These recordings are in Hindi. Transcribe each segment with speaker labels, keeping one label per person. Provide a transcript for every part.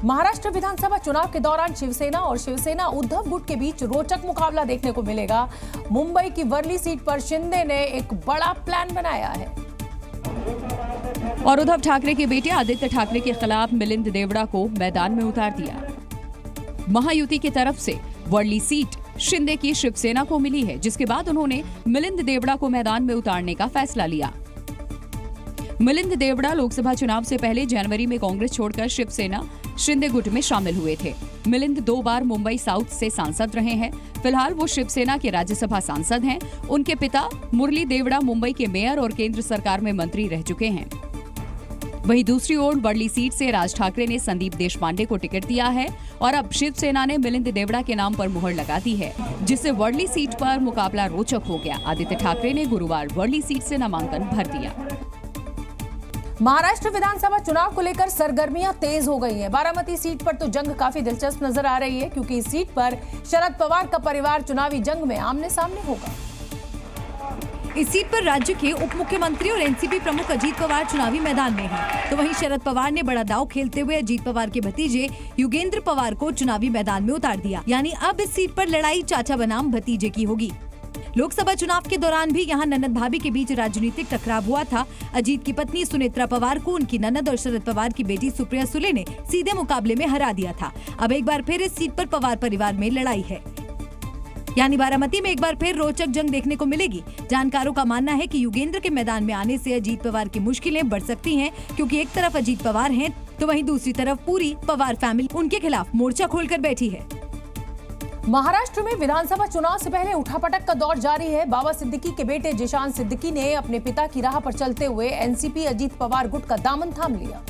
Speaker 1: महाराष्ट्र विधानसभा चुनाव के दौरान शिवसेना और शिवसेना उद्धव गुट के बीच रोचक मुकाबला देखने को मिलेगा। मुंबई की वर्ली सीट पर शिंदे ने एक बड़ा प्लान बनाया है
Speaker 2: और उद्धव ठाकरे के बेटे आदित्य ठाकरे के खिलाफ मिलिंद देवड़ा को मैदान में उतार दिया। महायुति की तरफ से वर्ली सीट शिंदे की शिवसेना को मिली है, जिसके बाद उन्होंने मिलिंद देवड़ा को मैदान में उतारने का फैसला लिया। मिलिंद देवड़ा लोकसभा चुनाव से पहले जनवरी में कांग्रेस छोड़कर शिवसेना शिंदे गुट में शामिल हुए थे। मिलिंद 2 बार मुंबई साउथ से सांसद रहे हैं। फिलहाल वो शिवसेना के राज्यसभा सांसद हैं। उनके पिता मुरली देवड़ा मुंबई के मेयर और केंद्र सरकार में मंत्री रह चुके हैं। वहीं दूसरी ओर वर्ली सीट से राज ठाकरे ने संदीप देशपांडे को टिकट दिया है और अब शिवसेना ने मिलिंद देवड़ा के नाम पर मुहर लगा दी है, जिससे वर्ली सीट पर मुकाबला रोचक हो गया। आदित्य ठाकरे ने गुरुवार वर्ली सीट से नामांकन भर दिया।
Speaker 1: महाराष्ट्र विधानसभा चुनाव को लेकर सरगर्मियां तेज हो गई हैं। बारामती सीट पर तो जंग काफी दिलचस्प नजर आ रही है, क्योंकि इस सीट पर शरद पवार का परिवार चुनावी जंग में आमने सामने होगा।
Speaker 3: इस सीट पर राज्य के उप मुख्यमंत्री और एनसीपी प्रमुख अजीत पवार चुनावी मैदान में हैं। तो वहीं शरद पवार ने बड़ा दांव खेलते हुए अजीत पवार के भतीजे युगेंद्र पवार को चुनावी मैदान में उतार दिया। यानी अब इस सीट पर लड़ाई चाचा बनाम भतीजे की होगी। लोकसभा चुनाव के दौरान भी यहां ननद भाभी के बीच राजनीतिक टकराव हुआ था। अजीत की पत्नी सुनेत्रा पवार को उनकी ननद और शरद पवार की बेटी सुप्रिया सुले ने सीधे मुकाबले में हरा दिया था। अब एक बार फिर इस सीट पर पवार परिवार में लड़ाई है, यानी बारामती में एक बार फिर रोचक जंग देखने को मिलेगी। जानकारों का मानना है कि युगेंद्र के मैदान में आने से अजीत पवार की मुश्किलें बढ़ सकती हैं, क्योंकि एक तरफ अजीत पवार हैं तो वहीं दूसरी तरफ पूरी पवार फैमिली उनके खिलाफ मोर्चा खोलकर बैठी है।
Speaker 1: महाराष्ट्र में विधानसभा चुनाव से पहले उठापटक का दौर जारी है। बाबा सिद्दीकी के बेटे जिशान सिद्दीकी ने अपने पिता की राह पर चलते हुए एनसीपी अजीत पवार गुट का दामन थाम लिया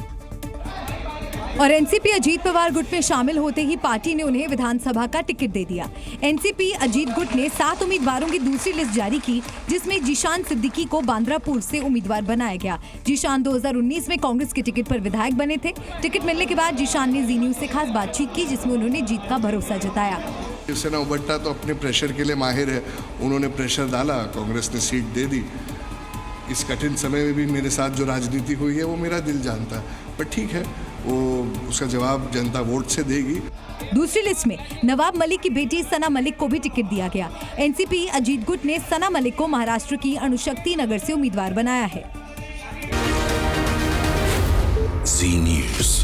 Speaker 3: और एनसीपी अजीत पवार गुट में शामिल होते ही पार्टी ने उन्हें विधानसभा का टिकट दे दिया। एनसीपी अजीत गुट ने 7 उम्मीदवारों की दूसरी लिस्ट जारी की, जिसमें जिशान सिद्दीकी को बांद्रापुर से उम्मीदवार बनाया गया। जिशान 2019 में कांग्रेस के टिकट पर विधायक बने थे। टिकट मिलने के बाद जिशान ने जी न्यूज से खास बातचीत की, जिसमें उन्होंने जीत का भरोसा जताया।
Speaker 4: शिवसेना उबट्टा तो अपने प्रेशर के लिए माहिर है। उन्होंने प्रेशर डाला, कांग्रेस ने सीट दे दी। इस कठिन समय में भी मेरे साथ जो राजनीति हुई है वो मेरा दिल जानता है, पर ठीक है, वो उसका जवाब जनता वोट से देगी।
Speaker 3: दूसरी लिस्ट में नवाब मलिक की बेटी सना मलिक को भी टिकट दिया गया। एनसीपी अजीत गुट ने सना मलिक को महाराष्ट्र की अणुशक्ति नगर से उम्मीदवार बनाया है।
Speaker 5: जी न्यूज़।